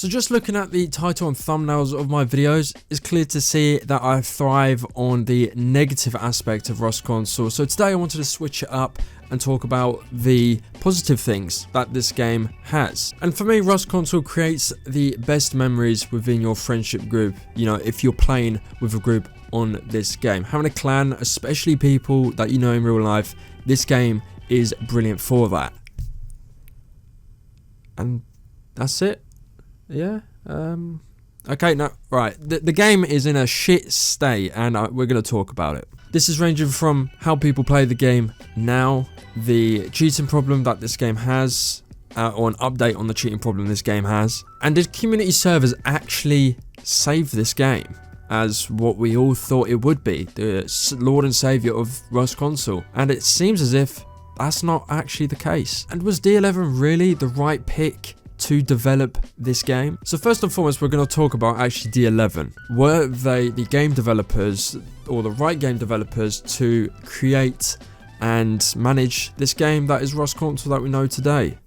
So just looking at the title and thumbnails of my videos, it's clear to see that I thrive on the negative aspect of Rust Console. So today I wanted to switch it up and talk about the positive things that this game has. And for me, Rust Console creates the best memories within your friendship group, you know, if you're playing with a group on this game. Having a clan, especially people that you know in real life, this game is brilliant for that. And that's it. Yeah. Okay, no, right. The game is in a shit state, and we're going to talk about it. This is ranging from how people play the game now, the cheating problem that this game has, or an update on the cheating problem this game has, and did community servers actually save this game as what we all thought it would be, the Lord and Savior of Rust Console? And it seems as if that's not actually the case. And was D11 really the right pick to develop this game? So first and foremost, we're going to talk about actually D11. Were they the game developers or the right game developers to create and manage this game that is Rust Console that we know today?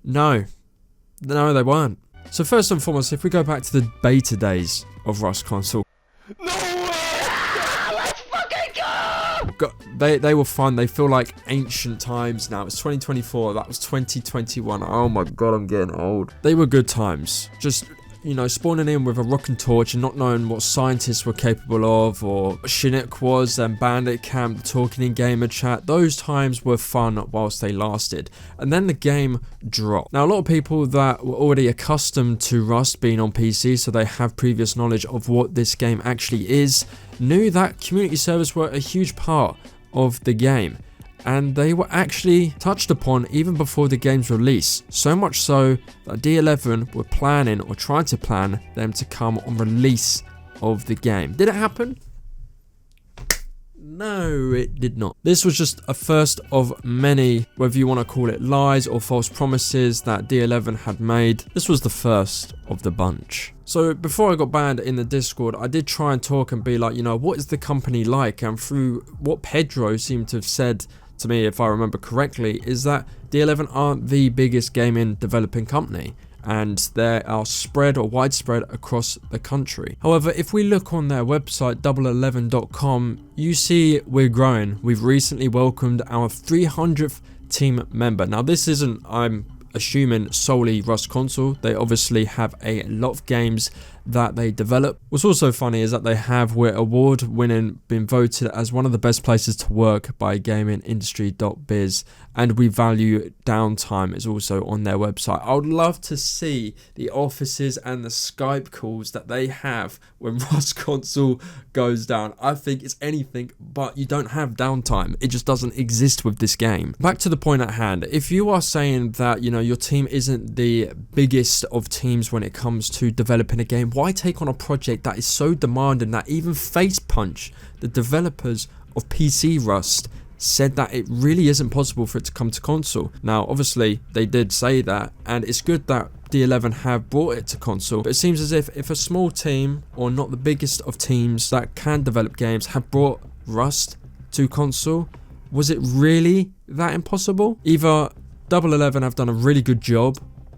No, they weren't. So first and foremost, if we go back to the beta days of Rust Console, they were fun. They feel like ancient times now. It's 2024. That was 2021. Oh my god, I'm getting old. They were good times. Just, you know, spawning in with a rocket torch and not knowing what scientists were capable of, or Chinook was, and Bandit Camp, talking in gamer chat. Those times were fun whilst they lasted. And then the game dropped. Now, a lot of people that were already accustomed to Rust being on PC, so they have previous knowledge of what this game actually is, knew that community servers were a huge part of the game, and they were actually touched upon even before the game's release, so much so that D11 were planning or trying to plan them to come on release of the game. Did it happen? No, it did not. This was just a first of many, whether you want to call it lies or false promises, that D11 had made. This was the first of the bunch. So before I got banned in the Discord, I did try and talk and be like, you know, what is the company like? And through what Pedro seemed to have said to me, if I remember correctly, is that D11 aren't the biggest gaming developing company, and they are spread or widespread across the country. However, if we look on their website, 11.com, you see we're growing. We've recently welcomed our 300th team member. Now, this isn't, I'm assuming, solely Rust Console. They obviously have a lot of games that they develop. What's also funny is that they have, we're award winning, been voted as one of the best places to work by gamingindustry.biz, and we value downtime is also on their website. I would love to see the offices and the Skype calls that they have when Rust Console goes down. I think it's anything but you don't have downtime. It just doesn't exist with this game. Back to the point at hand. If you are saying that, you know, your team isn't the biggest of teams when it comes to developing a game, why take on a project that is so demanding that even Facepunch, the developers of PC Rust, said that it really isn't possible for it to come to console? Now, obviously, they did say that, and it's good that D11 have brought it to console, but it seems as if a small team, or not the biggest of teams that can develop games, have brought Rust to console, was it really that impossible? Either 11 have done a really good job,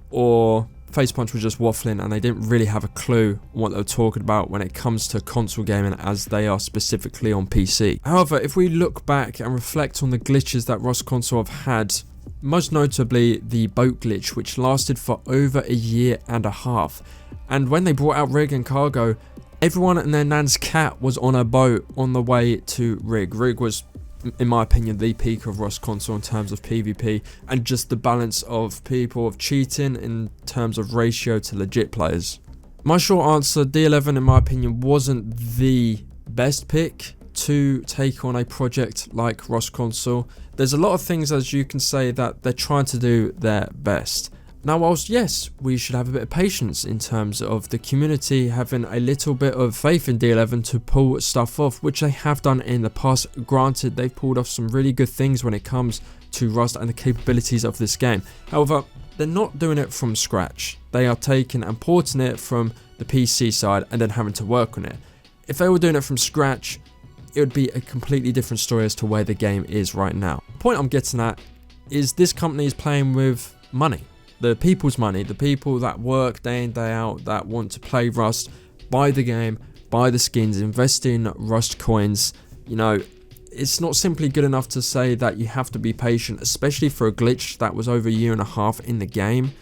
or Facepunch was just waffling and they didn't really have a clue on what they were talking about when it comes to console gaming, as they are specifically on PC. However, if we look back and reflect on the glitches that Rust Console have had, most notably the boat glitch, which lasted for over a year and a half. And when they brought out Rig and Cargo, everyone and their nan's cat was on a boat on the way to Rig. Rig was, in my opinion, the peak of Rust Console in terms of PvP, and just the balance of people of cheating in terms of ratio to legit players. My short answer, D11 in my opinion wasn't the best pick to take on a project like Rust Console. There's a lot of things, as you can say, that they're trying to do their best. Now, whilst yes, we should have a bit of patience in terms of the community having a little bit of faith in D11 to pull stuff off, which they have done in the past. Granted, they've pulled off some really good things when it comes to Rust and the capabilities of this game. However, they're not doing it from scratch. They are taking and porting it from the PC side and then having to work on it. If they were doing it from scratch, it would be a completely different story as to where the game is right now. The point I'm getting at is this company is playing with money. the people's money, the people that work day in, day out, that want to play Rust, buy the game, buy the skins, invest in Rust coins. You know, it's not simply good enough to say that you have to be patient, especially for a glitch that was over a year and a half in the game.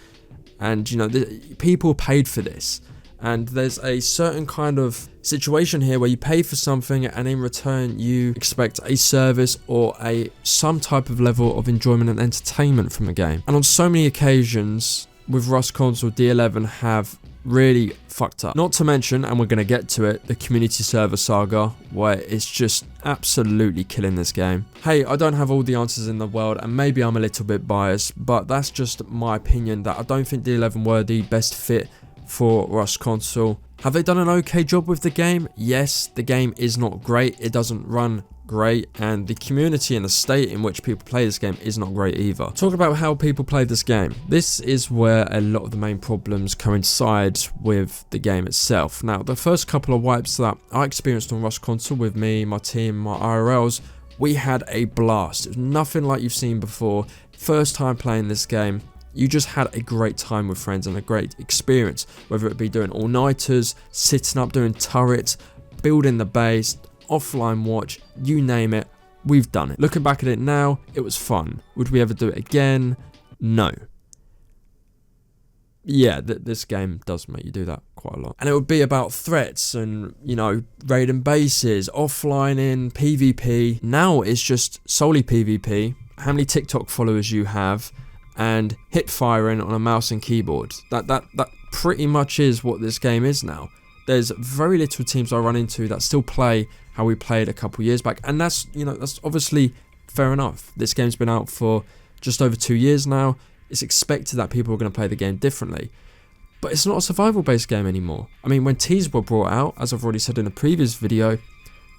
And, you know, people paid for this. And there's a certain kind of situation here where you pay for something and in return you expect a service or some type of level of enjoyment and entertainment from the game. And on so many occasions with Rust Console, D11 have really fucked up. Not to mention, and we're going to get to it, the community server saga, where it's just absolutely killing this game. Hey, I don't have all the answers in the world, and maybe I'm a little bit biased, but that's just my opinion, that I don't think D11 were the best fit for Rust Console. Have they done an okay job with the game? Yes, the game is not great, it doesn't run great, and the community and the state in which people play this game is not great either. Talk about how people play this game. This is where a lot of the main problems coincide with the game itself. Now, the first couple of wipes that I experienced on Rust Console with me, my team, my IRLs, we had a blast. It was nothing like you've seen before. First time playing this game, you just had a great time with friends and a great experience, whether it be doing all-nighters, sitting up doing turrets, building the base, offline watch, you name it, we've done it. Looking back at it now, it was fun. Would we ever do it again? No. Yeah, this game does make you do that quite a lot. And it would be about threats and, you know, raiding bases, offlining, PvP. Now it's just solely PvP, how many TikTok followers you have, and hip firing on a mouse and keyboard. That pretty much is what this game is now. There's very little teams I run into that still play how we played a couple years back, and that's, you know, that's obviously fair enough. This game's been out for just over 2 years now. It's expected that people are going to play the game differently, but it's not a survival based game anymore. I mean, when Tees were brought out, as I've already said in a previous video,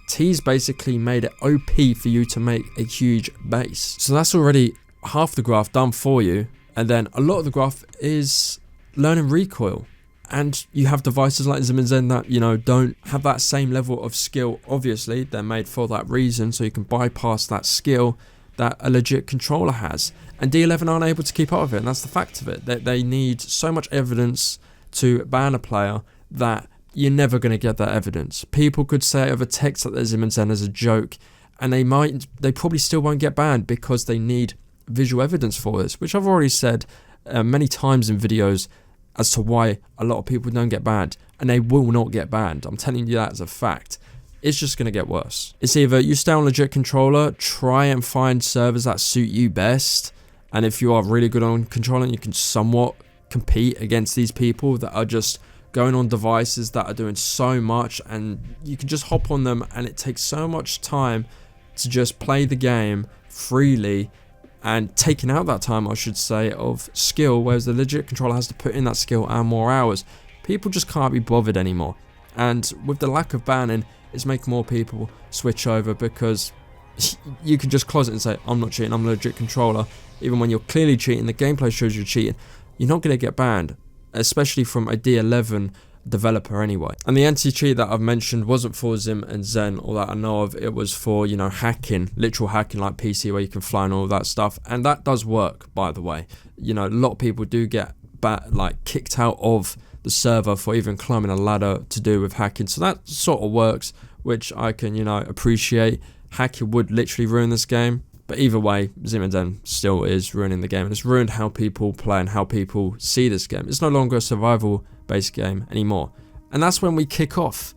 Tees basically made it OP for you to make a huge base. So that's already half the graph done for you, and then a lot of the graph is learning recoil. And you have devices like Zim and Zen that, you know, don't have that same level of skill. Obviously, they're made for that reason, so you can bypass that skill that a legit controller has. And D11 aren't able to keep up with it, and that's the fact of it. They need so much evidence to ban a player that you're never going to get that evidence. People could say over text that there's Zim and Zen as a joke, and they probably still won't get banned because they need visual evidence for this, which I've already said many times in videos as to why a lot of people don't get banned, and they will not get banned. I'm telling you that as a fact. It's just going to get worse. It's either you stay on legit controller, try and find servers that suit you best, and if you are really good on controller, you can somewhat compete against these people that are just going on devices that are doing so much, and you can just hop on them, and it takes so much time to just play the game freely, and taking out that time, I should say, of skill, whereas the legit controller has to put in that skill and more hours. People just can't be bothered anymore. And with the lack of banning, it's making more people switch over, because you can just close it and say, I'm not cheating, I'm a legit controller. Even when you're clearly cheating, the gameplay shows you're cheating, you're not going to get banned, especially from a D11 developer anyway. And the anti-cheat that I've mentioned wasn't for Zim and Zen, or that I know of. It was for, you know, hacking, literal hacking like PC, where you can fly and all of that stuff, and that does work, by the way. You know, a lot of people do get kicked out of the server for even climbing a ladder to do with hacking, so that sort of works, which I can, you know, appreciate. Hacking would literally ruin this game, but either way, Zim and Zen still is ruining the game, and it's ruined how people play and how people see this game. It's no longer a survival based game anymore, and that's when we kick off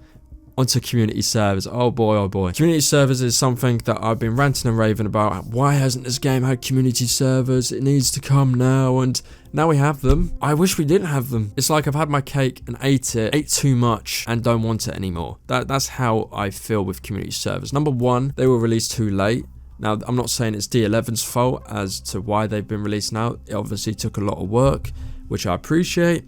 onto community servers. Oh boy, oh boy. Community servers is something that I've been ranting and raving about. Why hasn't this game had community servers? It needs to come now, and now we have them. I wish we didn't have them. It's like I've had my cake and ate too much and don't want it anymore. That's how I feel with community servers. Number one, they were released too late. Now, I'm not saying it's D11's fault as to why they've been released now. It obviously took a lot of work, which I appreciate.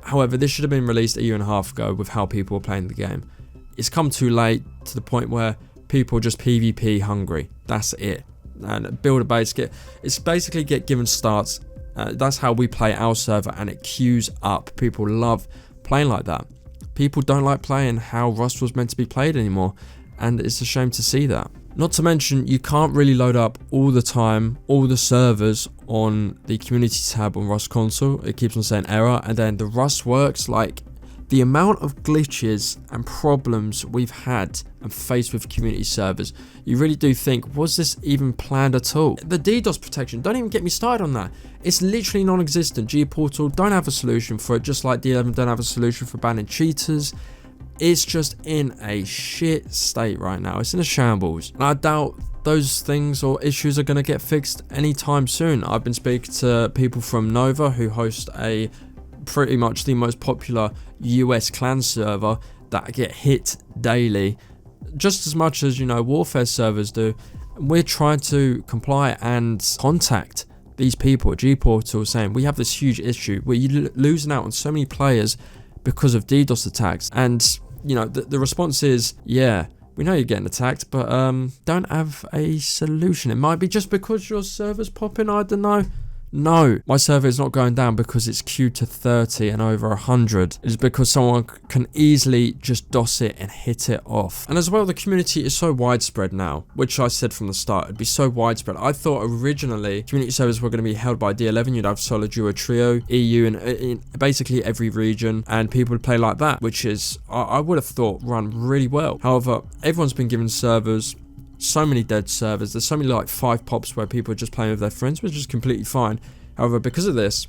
However, this should have been released a year and a half ago with how people were playing the game. It's come too late to the point where people are just PvP hungry. That's it. And build a base, it's basically get given starts. That's how we play our server, and it queues up. People love playing like that. People don't like playing how Rust was meant to be played anymore, and it's a shame to see that. Not to mention, you can't really load up all the time all the servers on the community tab on Rust Console. It keeps on saying error, and then the Rust works. Like, the amount of glitches and problems we've had and faced with community servers, you really do think, was this even planned at all? The DDoS protection, don't even get me started on that. It's literally non-existent. Gportal don't have a solution for it, just like D11 don't have a solution for banning cheaters. It's just in a shit state right now. It's in a shambles. And I doubt those things or issues are going to get fixed anytime soon. I've been speaking to people from Nova, who host a pretty much the most popular US clan server, that get hit daily, just as much as, you know, Warfare servers do. We're trying to comply and contact these people at Gportal saying we have this huge issue where you're losing out on so many players because of DDoS attacks. And, you know, the response is, yeah, we know you're getting attacked, but don't have a solution. It might be just because your server's popping, I don't know. No, my server is not going down because it's queued to 30 and over 100. It's because someone can easily just DOS it and hit it off. And as well, the community is so widespread now, which I said from the start, it'd be so widespread. I thought originally community servers were going to be held by D11. You'd have solo, duo, trio, EU, and in basically every region, and people would play like that, which is, I would have thought, run really well. However, everyone's been given servers. So many dead servers. There's so many, like 5 pops where people are just playing with their friends, which is completely fine. However, because of this,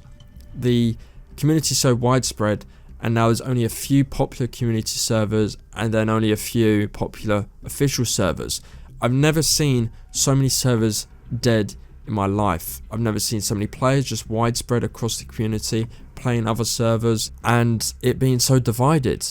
the community is so widespread, and now there's only a few popular community servers and then only a few popular official servers. I've never seen so many servers dead in my life. I've never seen so many players just widespread across the community playing other servers, and it being so divided.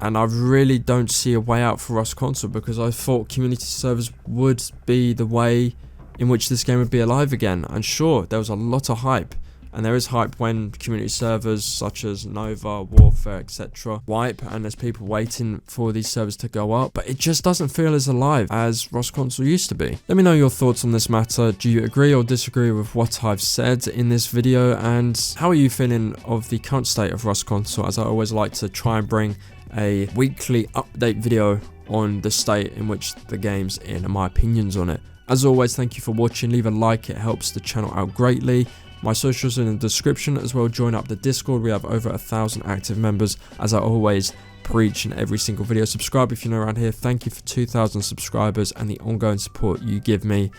And I really don't see a way out for Rust Console, because I thought community servers would be the way in which this game would be alive again. And sure, there was a lot of hype, and there is hype when community servers such as Nova, Warfare, etc. wipe, and there's people waiting for these servers to go up, but it just doesn't feel as alive as Rust Console used to be. Let me know your thoughts on this matter. Do you agree or disagree with what I've said in this video, and how are you feeling of the current state of Rust Console, as I always like to try and bring a weekly update video on the state in which the game's in and my opinions on it. As always, thank you for watching. Leave a like, it helps the channel out greatly. My socials are in the description as well. Join up the Discord. We have over 1,000 active members, as I always preach in every single video. Subscribe if you're new around here. Thank you for 2,000 subscribers and the ongoing support you give me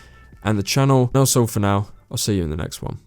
and the channel. That's all for now. I'll see you in the next one.